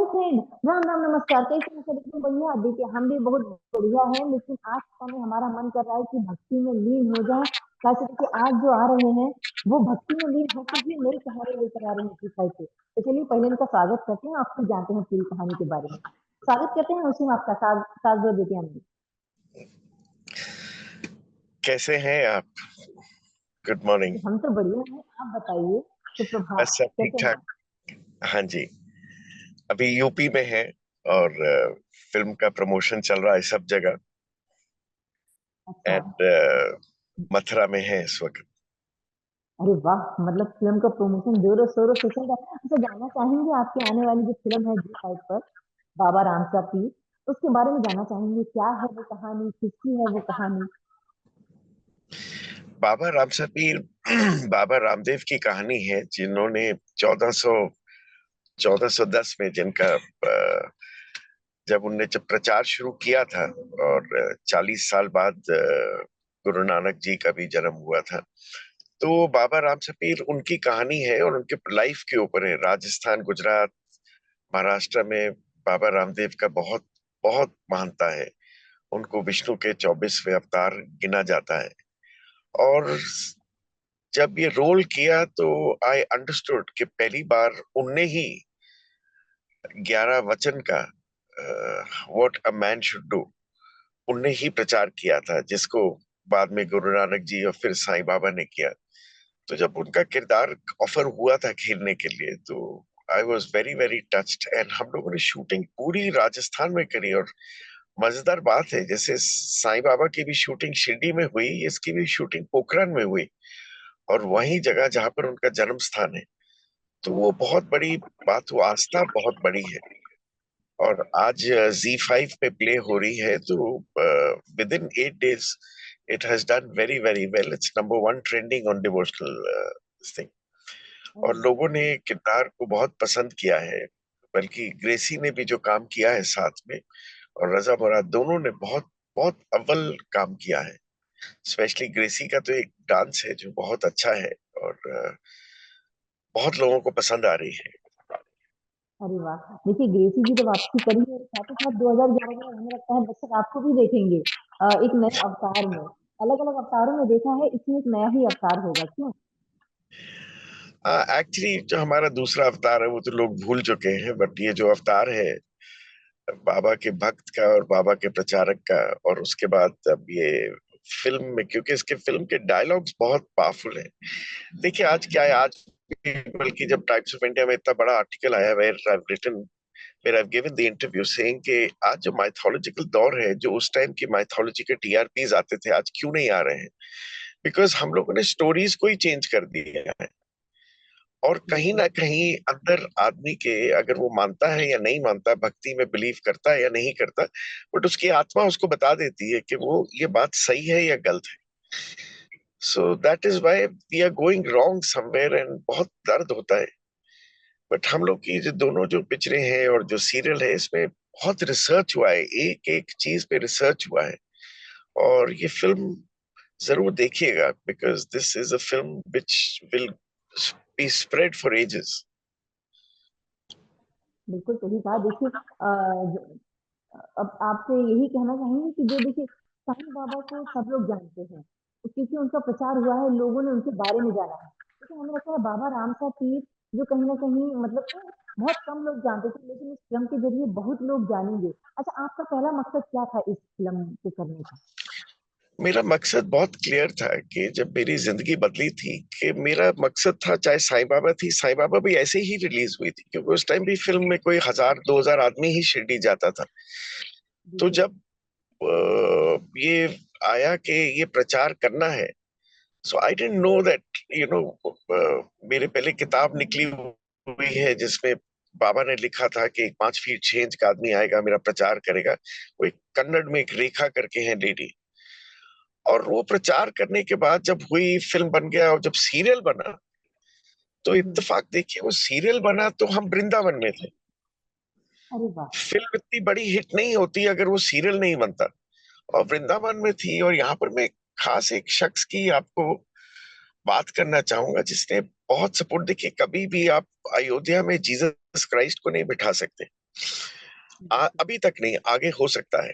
Friend, Ram Ram नमस्कार। कैसे हैं सब? एकदम बढ़िया। देखिए हम भी बहुत बढ़िया हैं, लेकिन आज समय हमारा मन कर रहा है कि भक्ति में लीन हो जाए। कैसे देखिए आज जो आ रहे हैं वो भक्ति में लीन होकर ही नई कहानी लेकर आ रहे हैं अपनी साइड पे। तो चलिए पहले इनका स्वागत करते हैं, आप खुद जानते हैं पूरी कहानी के बारे में। स्वागत करते हैं, उसी में आपका साथ साथ जोड़ देते हैं हम। कैसे हैं आप? Good morning. हम तो बढ़िया हैं, आप बताइए। सुप्रभात। बस सब ठीक कैसे हैं? ठाक। हाँ जी, अभी यूपी में है और फिल्म का प्रमोशन चल रहा है सब जगह। अच्छा। एंड मथुरा में है इस वक्त। अरे वाह, मतलब फिल्म का प्रमोशन जोरों शोरों से चल रहा है। अच्छा, जानना चाहेंगे आपकी आने वाली जो फिल्म है जी फाइव पर, बाबा रामसा पीर, उसके बारे में जानना चाहेंगे। क्या है वो कहानी, किसकी है वो कहानी? बाबा रामसा पीर बाबा रामदेव की कहानी है, जिन्होंने 1410 में जिनका जब प्रचार शुरू किया था और 40 साल बाद गुरु नानक जी का भी जन्म हुआ था। तो बाबा रामसा पीर उनकी कहानी है और उनके लाइफ के ऊपर है। राजस्थान, गुजरात, महाराष्ट्र में बाबा रामदेव का बहुत बहुत मानता है। उनको विष्णु के 24वें अवतार गिना जाता है। और जब ये रोल किया तो आई अंडरस्टूड कि पहली बार उनने ही 11 वचन का what a man should do उनने ही प्रचार किया था, जिसको बाद में गुरु नानक जी और फिर साईं बाबा ने किया। तो जब उनका किरदार ऑफर हुआ था खेलने के लिए, तो I was very very touched. And हम लोगों ने शूटिंग पूरी राजस्थान में करी। और मजेदार बात है, जैसे साईं बाबा की भी शूटिंग शिरडी में हुई, इसकी भी शूटिंग पोखरण में हुई, और वही जगह जहां पर उनका जन्म स्थान है। तो वो बहुत बड़ी बात, वो आस्था बहुत बड़ी है। और आज Z5 पे प्ले हो रही है, तो with in 8 days it has done very very well. It's number 1 trending on devotional thing. अरे और लोगों ने किरदार को बहुत पसंद किया है। बल्कि ग्रेसी ने भी जो काम किया है साथ में, और रजा मुराद, दोनों ने बहुत बहुत अव्वल काम किया है। स्पेशली ग्रेसी का तो एक डांस है जो बहुत अच्छा है, और बहुत लोगों को पसंद आ रही है। अरे वाह, देखिए ग्रेसी जी जब आपकी करी है, साथ ही साथ 2011 में हमें लगता है दर्शक आपको भी देखेंगे एक नए अवतार में। अलग अलग अवतारों में देखा है, इसमें एक नया ही अवतार होगा क्यों? एक्चुअली जो हमारा दूसरा अवतार है वो तो लोग भूल चुके हैं, बट ये जो अवतार है बाबा के भक्त का और बाबा के प्रचारक का, और उसके बाद अब ये फिल्म में, क्योंकि इसके फिल्म के डायलॉग्स बहुत पावरफुल हैं। देखिए आज क्या है, आज बल्कि जब टाइम्स ऑफ इंडिया में इतना बड़ा आर्टिकल आया, where I given the interview saying कि आज जो माइथोलॉजिकल दौर है, जो उस टाइम की माइथोलॉजी के टीआरपीज आते थे, आज क्यों नहीं आ रहे हैं? बिकॉज हम लोगों ने स्टोरीज को ही चेंज कर दिया है। और कहीं बिल्कुल। ना कहीं अंदर आदमी के, अगर वो मानता है या नहीं मानता, भक्ति में बिलीव करता है या नहीं करता, बट उसकी आत्मा उसको बता देती है कि वो ये बात सही है या गलत है। So that is why we are going wrong somewhere, and बहुत दर्द होता है। बट हम लोग की जो दोनों जो पिक्चरें हैं और जो सीरियल है, इसमें बहुत रिसर्च हुआ है, एक एक चीज पे रिसर्च हुआ है। और ये फिल्म जरूर देखिएगा, because this is a film which will be spread for ages. बिल्कुल सही कहा। देखिए अब आपसे यही कहना चाहेंगे कि जो देखिए साईं बाबा को सब लोग जानते हैं, तो क्योंकि उनका प्रचार हुआ है, लोगों ने उनके बारे में जाना है। लेकिन हमें लगता है बाबा रामसा पीर जो कहीं ना कहीं मतलब कि बहुत कम लोग जानते थे, लेकिन इस फिल्म के जरिए बहुत लोग जानेंगे। अच्छा, आपका पहला मकसद क्या था इस फिल्म को करने का? मेरा मकसद बहुत क्लियर था कि जब मेरी जिंदगी बदली थी, कि मेरा मकसद था, चाहे साईं बाबा थी, साईं बाबा भी ऐसे ही रिलीज हुई थी, क्योंकि उस टाइम भी फिल्म में कोई 1000 2000 आदमी ही शिरडी जाता था। तो बिल्कुल। जब ये आया कि ये प्रचार करना है, so I don't know that, you know, मेरे पहले किताब निकली हुई है जिसमें बाबा ने लिखा था कि एक 5 फीट 6 इंच का आदमी आएगा, मेरा प्रचार करेगा। वो एक कन्नड़ में एक रेखा करके है लेडी। और वो प्रचार करने के बाद जब हुई, फिल्म बन गया, और जब सीरियल बना, तो हम्म। इत्तेफाक देखिए, वो सीरियल बना तो हम वृंदावन में थे। अरे वाह। फिल्म इतनी बड़ी हिट नहीं होती अगर वो सीरियल नहीं बनता। और वृंदावन में थी। और यहाँ पर मैं खास एक शख्स की आपको बात करना चाहूंगा, जिसने बहुत सपोर्ट। देखिए, कभी भी आप अयोध्या में जीसस क्राइस्ट को नहीं बिठा सकते। अभी तक नहीं, आगे हो सकता है।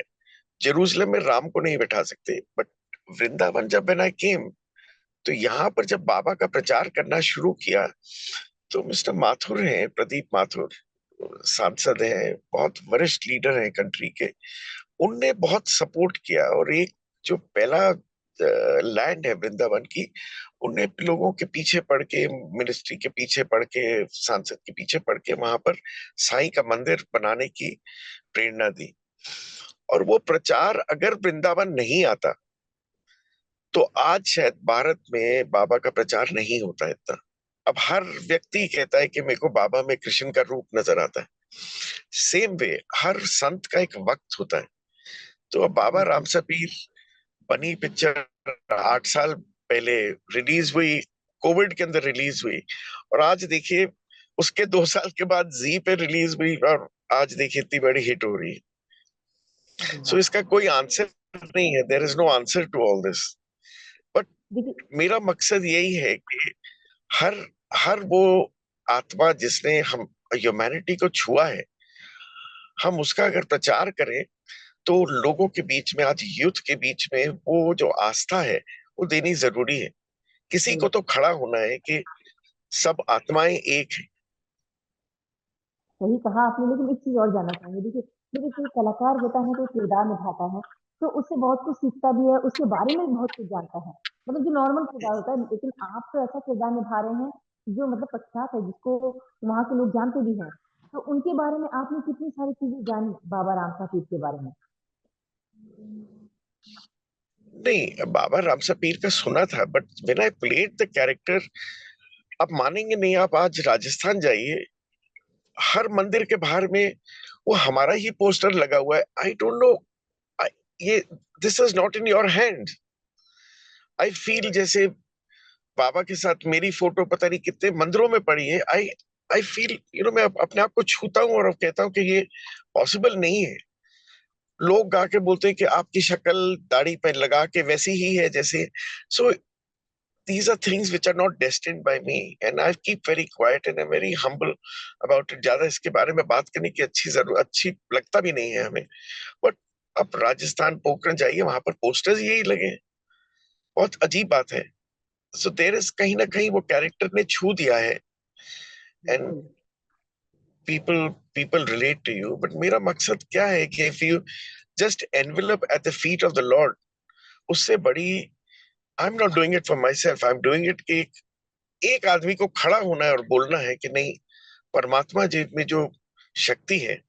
जेरूसलम में राम को नहीं बैठा सकते, बट वृंदावन जब व्हेन आई केम, तो यहाँ पर जब बाबा का प्रचार करना शुरू किया, तो मिस्टर माथुर हैं, प्रदीप माथुर, सांसद हैं, बहुत वरिष्ठ लीडर हैं कंट्री के, उनने बहुत सपोर्ट किया। और एक जो पहला लैंड है वृंदावन की, उनने लोगों के पीछे पड़ के, मिनिस्ट्री के पीछे पड़ के, सांसद के पीछे पड़ के वहां पर साईं का मंदिर बनाने की प्रेरणा दी। और वो प्रचार अगर वृंदावन नहीं आता, तो आज शायद भारत में बाबा का प्रचार नहीं होता इतना। अब हर व्यक्ति कहता है कि मेरे को बाबा में कृष्ण का रूप नजर आता है। सेम वे हर संत का एक वक्त होता है। तो अब बाबा रामसा पीर बनी पिक्चर 8 साल पहले रिलीज हुई, कोविड के अंदर रिलीज हुई, और आज देखिए उसके 2 साल के बाद जी पे रिलीज हुई, और आज देखिए इतनी बड़ी हिट हो रही है। सो इसका कोई आंसर नहीं है, there is no answer to all this. But देखिए, मेरा मकसद यही है कि हर हर वो आत्मा जिसने हम ह्यूमैनिटी को छुआ है, हम उसका अगर प्रचार करें, तो लोगों के बीच में, आज यूथ के बीच में वो जो आस्था है वो देनी जरूरी है। किसी को तो खड़ा होना है कि सब आत्माएं एक है। सही कहा आपने, लेकिन एक चीज और जानना चाहेंगे। देखिए, जब कोई कलाकार होता है तो किरदार निभाता है, तो उससे बहुत कुछ सीखता भी है, उसके बारे में भी बहुत कुछ जानता है, मतलब जो नॉर्मल किरदार होता है। लेकिन आप तो ऐसा किरदार निभा रहे हैं जो मतलब प्रख्यात है, जिसको वहां के लोग जानते भी हैं। तो उनके बारे में आपने कितनी सारी चीजें जानी बाबा राम साहब के बारे में? नहीं, बाबा रामसा पीर का सुना था, but when I played the character, आप मानेंगे नहीं, आप आज राजस्थान जाइए, हर मंदिर के बाहर में वो हमारा ही पोस्टर लगा हुआ है। आई डोंट नो, ये this is not in your hand. I feel जैसे बाबा के साथ मेरी फोटो पता नहीं कितने मंदिरों में पड़ी है। आई आई फील, मैं अपने आप को छूता हूँ और अब कहता हूँ कि ये पॉसिबल नहीं है। लोग गा के बोलते हैं कि आपकी शक्ल दाढ़ी पे लगा के वैसी ही है जैसे। सो these are things which are not destined by me, and I keep very quiet and I'm very humble about it. ज्यादा इसके बारे में बात करने की अच्छी लगता भी नहीं है हमें। बट अब राजस्थान पोखरण जाइए, वहां पर पोस्टर्स यही लगे हैं। बहुत अजीब बात है। सो देयर इज, कहीं ना कहीं वो कैरेक्टर ने छू दिया है, एंड बिल्कुल। People people relate to you. But मेरा मकसद क्या है कि if you just envelop at the feet of the lord, उससे बड़ी, I am not doing it for myself, I am doing it कि एक आदमी को खड़ा होना है और बोलना है कि नहीं, परमात्मा जी में जो शक्ति है,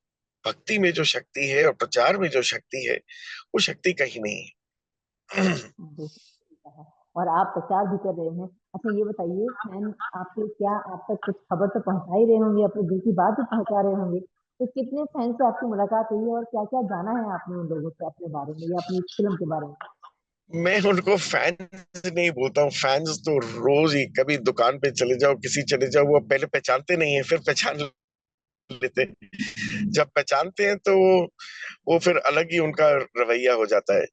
भक्ति में जो शक्ति है और प्रचार में जो शक्ति है, वो शक्ति कहीं नहीं है। बिल्कुल सही कहा। और आप प्रचार भी कर रहे हैं। अच्छा, ये बताइए, फैन आपके क्या आप तक कुछ खबर तो पहुंचा ही रहे होंगे, अपने दिल की बात भी पहुंचा रहे होंगे। तो कितने फैन से आपकी मुलाकात हुई है और क्या क्या जाना है आपने उन लोगों से अपने बारे में या अपनी फिल्म के बारे में? मैं उनको फैंस नहीं बोलता हूँ। फैंस तो रोज ही, कभी दुकान पे चले जाओ, किसी चले जाओ, वो पहले पहचानते नहीं है, फिर पहचान लेते हैं। जब पहचानते हैं तो वो फिर अलग ही उनका रवैया हो जाता है।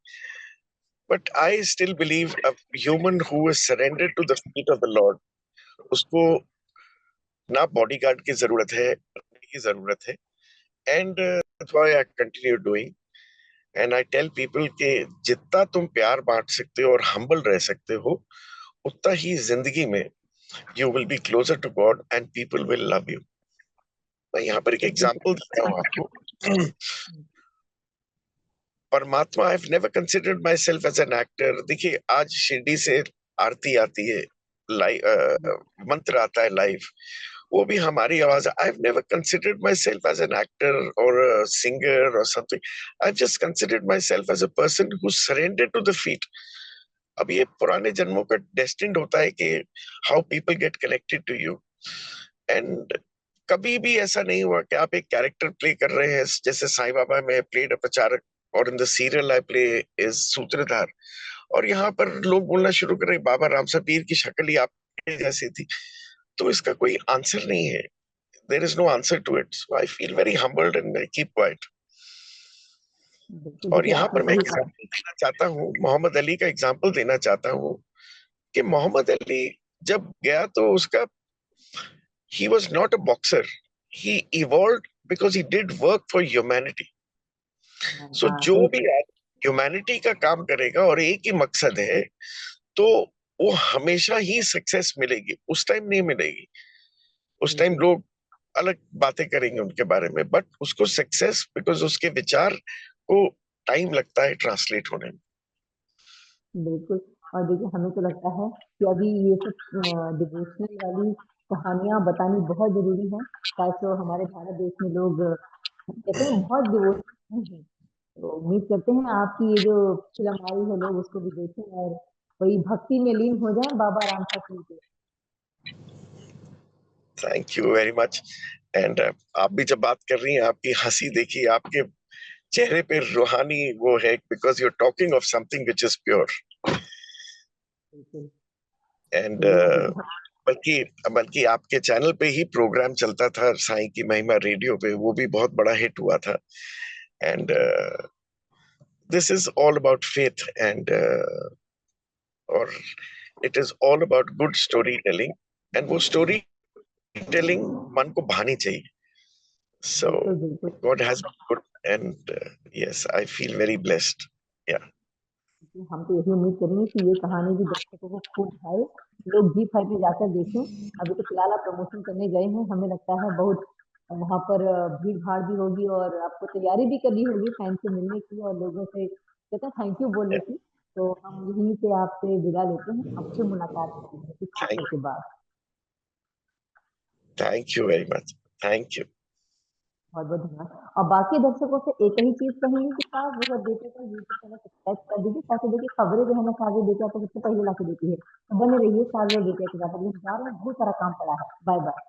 But I still believe a human who is surrender to the feet of the lord, उसको ना बॉडीगार्ड की जरूरत है, की जरूरत है। And that's why I continue doing. And I tell people कि जितना तुम प्यार बांट सकते हो और हम्बल रह सकते हो, उतना ही जिंदगी में you will be closer to God and people will love you. मैं यहाँ पर एक बिल्कुल एग्जांपल देता हूँ आपको। परमात्मा, I have never considered myself as an actor. देखिए, आज शिरडी से आरती आती है, लाइव मंत्र आता है लाइव, वो भी हमारी आवाज है। I have never considered myself as an actor और सिंगर और something. I have just considered myself as a person who surrender to the feet. अब ये पुराने जन्मों का डेस्टिन्ड होता है कि how people get connected to you. And कभी भी ऐसा नहीं हुआ कि आप एक कैरेक्टर प्ले कर रहे हैं, जैसे साईं बाबा में प्लेड अ प्रचारक, और in the serial I play is सूत्रधार, और यहाँ पर लोग बोलना शुरू कर रहे बाबा राम पीर की शक्ल ही आपके जैसी थी। तो इसका कोई आंसर नहीं है। There is no answer to it, so I feel very humbled and I keep quiet. बिल्कुल, और देखिए यहाँ आपने पर मैं सही कहा। एग्जाम्पल देना चाहता हूँ, मोहम्मद अली का एग्जाम्पल देना चाहता हूँ कि मोहम्मद अली जब गया तो उसका, he was not a boxer, he evolved because he did work for humanity. सो हाँ जो सही। भी ह्यूमैनिटी का काम करेगा और एक ही मकसद है, तो वो हमेशा ही सक्सेस मिलेगी। उस टाइम नहीं मिलेगी, उस टाइम बिल्कुल लोग अलग बातें करेंगे उनके बारे में, बट उसको सक्सेस, बिकॉज उसके विचार को टाइम लगता है ट्रांसलेट होने में। बिल्कुल। और देखिए हमें तो लगता है कि अभी ये सब डिवोशनल वाली कहानियां बतानी बहुत जरूरी है, ताकि तो हमारे भारत देश में लोग कहते हैं बहुत डिवोशनल हैं। तो उम्मीद करते हैं आपकी ये जो फिल्म आई है लोग उसको भी देखें और वही भक्ति में लीन हो जाएं बाबा राम ठाकुर के। Thank you very much. And आप भी जब बात कर रही हैं, आपकी हंसी देखिए, आपके चेहरे पे रूहानी वो है, because you are talking of something which is pure. बिल्कुल। एंड चलिए अभी तो बल्कि बल्कि आपके चैनल पे ही प्रोग्राम चलता था, साईं की महिमा रेडियो पे, वो भी बहुत बड़ा हिट हुआ था। And this is all about faith, and और it is all about good storytelling. And वो स्टोरी टेलिंग मन को भानी चाहिए। सो बिल्कुल बिल्कुल। God has good, and yes, I feel very blessed. Yeah जी, हम तो यही उम्मीद करेंगे कि ये कहानी भी दर्शकों को खूब भाए, लोग जी फाइव में जाकर देखें। अभी तो फिलहाल आप प्रमोशन करने गए हैं, हमें लगता है बहुत वहां पर भीड़ भाड़ भी होगी और आपको तैयारी भी करनी होगी फैन से मिलने की और लोगों से कहते हैं थैंक यू बोलने की। तो हम यहीं से आपसे विदा लेते हैं, आपसे मुलाकात करेंगे कुछ थैंक अवसर के बाद। Thank you very much. Thank you. बहुत बहुत धन्यवाद। और बाकी दर्शकों से एक ही चीज कहेंगे कि साथ वो बेटे का यूट्यूब चैनल सब्सक्राइब कर दीजिए, ताकि देखिए खबरें जो है ना सारी बेटे आपको सबसे पहले ला के देती है। तो बने रहिए साथ वो बेटे के साथ, अभी हम जा रहे हैं, बहुत सारा काम पड़ा है। Bye bye.